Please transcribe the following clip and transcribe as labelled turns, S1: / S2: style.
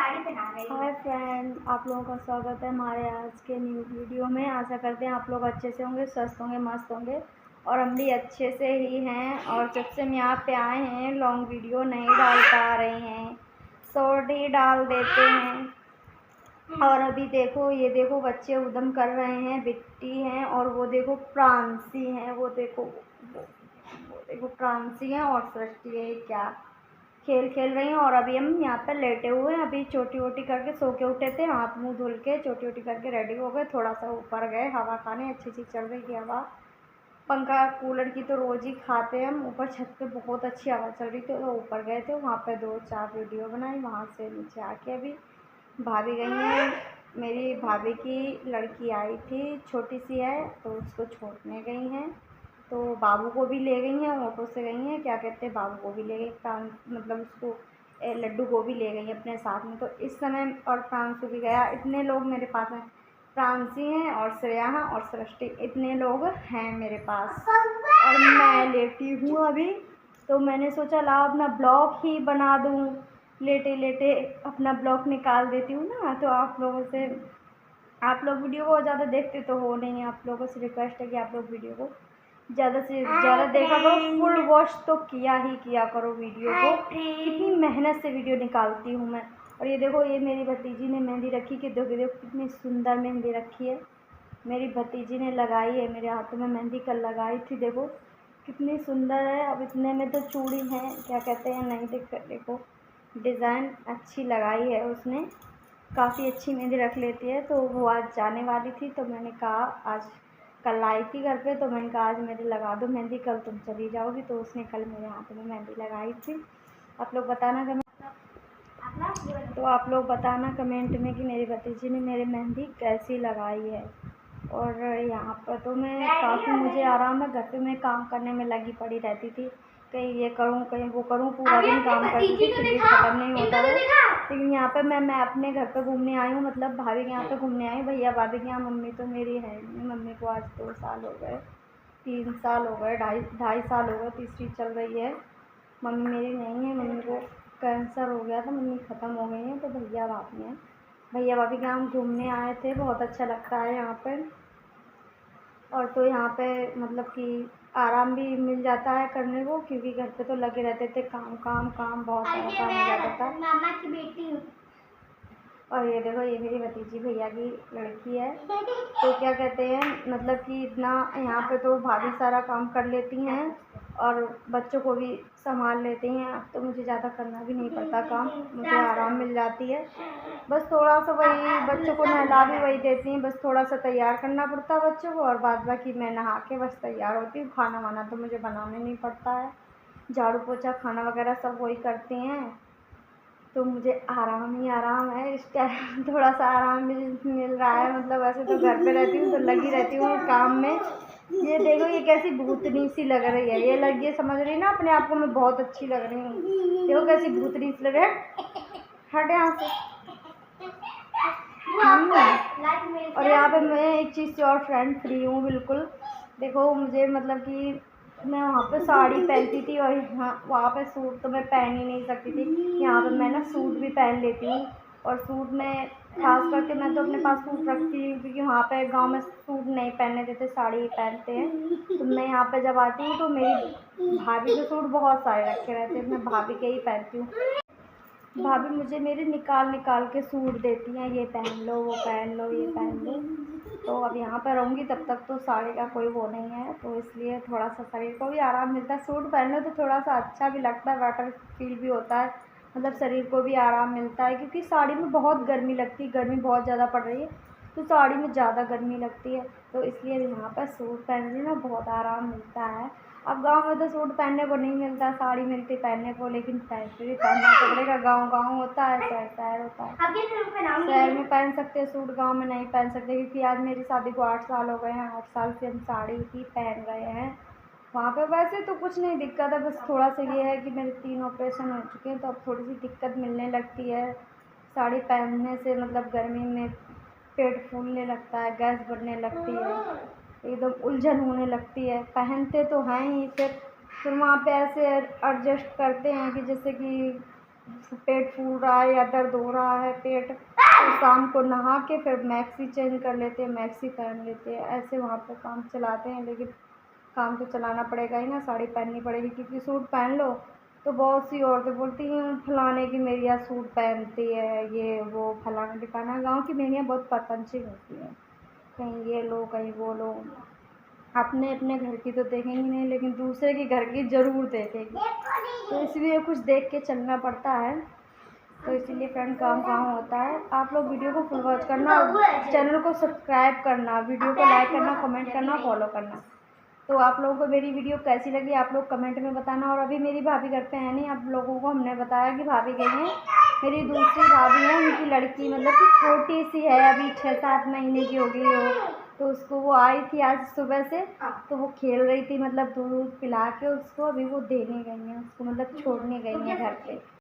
S1: Hi friend, आप लोगों का स्वागत है हमारे आज के न्यू वीडियो में। आशा करते हैं आप लोग अच्छे से होंगे, स्वस्थ होंगे, मस्त होंगे और हम भी अच्छे से ही हैं। और जब से हम यहाँ पे आए हैं लॉन्ग वीडियो नहीं डाल पा रहे हैं, शॉर्ट ही डाल देते हैं। और अभी देखो, ये देखो बच्चे उद्यम कर रहे हैं, बिट्टी हैं और वो देखो प्रांसी हैं, वो देखो प्रांसी हैं और सृष्टि है। क्या खेल खेल रही हैं। और अभी हम यहाँ पर लेटे हुए हैं, अभी चोटी वोटी करके सो के उठे थे, हाथ मुंह धुल के चोटी वोटी करके रेडी हो गए। थोड़ा सा ऊपर गए हवा खाने, अच्छी सी चल रही थी हवा। पंखा कूलर की तो रोज़ ही खाते हैं हम। ऊपर छत पे बहुत अच्छी हवा चल रही थी तो ऊपर गए थे, वहाँ पे 2-4 वीडियो बनाई। वहाँ से नीचे आके अभी भाभी गई हैं, मेरी भाभी की लड़की आई थी, छोटी सी है तो उसको छोड़ने गई हैं। तो बाबू को भी ले गई हैं, ऑटो से गई हैं, क्या कहते हैं, बाबू को भी ले गई, मतलब उसको लड्डू को भी ले गई अपने साथ में। तो इस समय और प्रांशु भी गया। इतने लोग मेरे पास हैं, प्रांशी हैं और श्रेया हैं और सृष्टि, इतने लोग हैं मेरे पास। और मैं लेटी हूँ अभी, तो मैंने सोचा ला अपना ब्लॉग ही बना दूँ, लेटे लेटे अपना ब्लॉग निकाल देती हूँ ना। तो आप लोग वीडियो को ज़्यादा देखते तो हो नहीं, आप लोगों से रिक्वेस्ट है कि आप लोग वीडियो को ज़्यादा से ज़्यादा देखा करो, फुल वॉच तो किया करो वीडियो को। कितनी मेहनत से वीडियो निकालती हूँ मैं। और ये देखो, ये मेरी भतीजी ने मेहंदी रखी, कि देखो कितनी सुंदर मेहंदी रखी है, मेरी भतीजी ने लगाई है मेरे हाथों में मेहंदी। कल लगाई थी, देखो कितनी सुंदर है। अब इतने में तो चूड़ी है, क्या कहते हैं, नहीं देखो डिज़ाइन अच्छी लगाई है उसने, काफ़ी अच्छी मेहंदी रख लेती है। तो वो आज जाने वाली थी तो मैंने कहा, आज कल आई थी घर पे तो मैंने कहा आज मेरी लगा दो मेहंदी, कल तुम चली जाओगी। तो उसने कल मेरे हाथ में मेहंदी लगाई थी। आप लोग बताना कमेंट में कि मेरी भतीजी ने मेरी मेहंदी कैसी लगाई है। और यहाँ पर तो मैं काफ़ी, मुझे आराम है, घर पे मैं काम करने में लगी पड़ी रहती थी, कहीं ये करूँ कहीं वो करूँ, पूरा दिन काम करती थी, फिर भी ख़त्म नहीं होता है। लेकिन यहाँ पे मैं अपने घर पे घूमने आई हूँ, मतलब भाभी के यहाँ पे घूमने आई हूँ, भैया भाभी के यहाँ। मम्मी तो मेरी है नहीं, मम्मी को आज 2 साल हो गए, 3 साल हो गए, ढाई साल हो गए, तीसरी चल रही है। मम्मी मेरी नहीं है, मम्मी को कैंसर हो गया था, मम्मी ख़त्म हो गई हैं। तो भैया भाभी हैं, भैया भाभी के यहाँ हम घूमने आए थे, बहुत अच्छा लगता है यहाँ पर। और तो यहाँ पे मतलब कि आराम भी मिल जाता है करने को, क्योंकि घर पे तो लगे रहते थे, काम काम काम, बहुत सारा काम हो जाता था। मामा की बेटी हूँ। और ये देखो, ये मेरी भतीजी भैया की लड़की है। तो क्या कहते हैं, मतलब कि इतना यहाँ पे तो भाभी सारा काम कर लेती हैं और बच्चों को भी संभाल लेती हैं। अब तो मुझे ज़्यादा करना भी नहीं पड़ता काम, मुझे आराम मिल जाती है। बस थोड़ा सा वही, बच्चों को नहला भी वही देती हैं, बस थोड़ा सा तैयार करना पड़ता है बच्चों को, और बाद बाकी मैं नहा के बस तैयार होती हूँ। खाना वाना तो मुझे बनाने नहीं पड़ता है, झाड़ू पोछा खाना वगैरह सब वही करती हैं। तो मुझे आराम ही आराम है इस टाइम। थोड़ा सा आराम मिल रहा है, मतलब वैसे तो घर पे रहती हूँ तो लगी रहती हूँ काम में। ये देखो, ये कैसी भूतनी सी लग रही है, ये समझ रही ना अपने आप को मैं बहुत अच्छी लग रही हूँ। देखो कैसी भूतनी सी लग रही है, हट यहाँ से। और यहाँ पे मैं एक चीज़ से और फ्रेंड फ्री हूँ बिल्कुल। देखो मुझे, मतलब कि मैं वहाँ पे साड़ी पहनती थी और यहाँ वहाँ पे सूट तो मैं पहन ही नहीं सकती थी। यहाँ पे मैं ना सूट भी पहन लेती हूँ। और सूट में खास करके मैं तो अपने पास सूट रखती हूँ, क्योंकि वहाँ पे गांव में सूट नहीं पहनने देते, साड़ी ही पहनते हैं। तो मैं यहाँ पे जब आती हूँ तो मेरी भाभी के सूट बहुत सारे रखे रहते हैं, मैं भाभी के ही पहनती हूँ। भाभी मुझे मेरे निकाल निकाल के सूट देती हैं, ये पहन लो, वो पहन लो, ये पहन लो। तो अब यहाँ पर रहूँगी तब तक तो साड़ी का कोई वो नहीं है, तो इसलिए थोड़ा सा शरीर को भी आराम मिलता है। सूट पहन लो तो थोड़ा सा अच्छा भी लगता है, बेटर फील भी होता है, मतलब शरीर को भी आराम मिलता है। क्योंकि साड़ी में बहुत गर्मी लगती है, गर्मी बहुत ज़्यादा पड़ रही है, तो साड़ी में ज़्यादा गर्मी लगती है। तो इसलिए यहाँ पर सूट पहनने में बहुत आराम मिलता है। अब गांव में तो सूट पहनने को नहीं मिलता, साड़ी मिलती पहनने को, लेकिन पैसे भी पहनना पड़ेगा। गांव गांव होता है, शहर शहर होता है। शहर में पहन सकते हैं सूट, गांव में नहीं पहन सकते। क्योंकि आज मेरी शादी को 8 साल हो गए हैं, 8 साल से हम साड़ी ही पहन रहे हैं। वहाँ पे वैसे तो कुछ नहीं दिक्कत है, बस थोड़ा सा ये है कि मेरे 3 ऑपरेशन हो चुके हैं, तो अब थोड़ी सी दिक्कत मिलने लगती है साड़ी पहनने से। मतलब गर्मी में पेट फूलने लगता है, गैस बढ़ने लगती है, एकदम उलझन होने लगती है। पहनते तो हैं ही, फिर वहाँ पे ऐसे एडजस्ट करते हैं कि जैसे कि पेट फूल रहा है या दर्द हो रहा है पेट, तो शाम को नहा के फिर मैक्सी चेंज कर लेते हैं, मैक्सी पहन लेते हैं, ऐसे वहाँ पे काम चलाते हैं। लेकिन काम तो चलाना पड़ेगा ही ना, साड़ी पहननी पड़ेगी, क्योंकि सूट पहन लो तो बहुत सी औरतें बोलती हैं फलाने की मेरिया सूट पहनती है, ये वो फलाना ढिकाना। गाँव की मेरियाँ बहुत परपंची होती हैं, कहीं ये लो कहीं वो लो, अपने अपने घर की तो देखेंगी नहीं लेकिन दूसरे के घर की ज़रूर देखेंगी, तो इसलिए कुछ देख के चलना पड़ता है। तो इसीलिए फ्रेंड काम होता है। आप लोग वीडियो को फुल वॉच करना, चैनल को सब्सक्राइब करना, वीडियो को लाइक करना, कमेंट करना, फॉलो करना। तो आप लोगों को मेरी वीडियो कैसी लगी आप लोग कमेंट में बताना। और अभी मेरी भाभी घर पे है नहीं, आप लोगों को हमने बताया कि भाभी गई हैं, मेरी दूसरी भाभी है, उनकी लड़की मतलब कि छोटी सी है, अभी 6-7 महीने की हो गई हो, तो उसको वो आई थी आज सुबह से, तो वो खेल रही थी, मतलब दूध पिला के उसको अभी वो देने गई हैं उसको, मतलब छोड़ने गई हैं घर पे।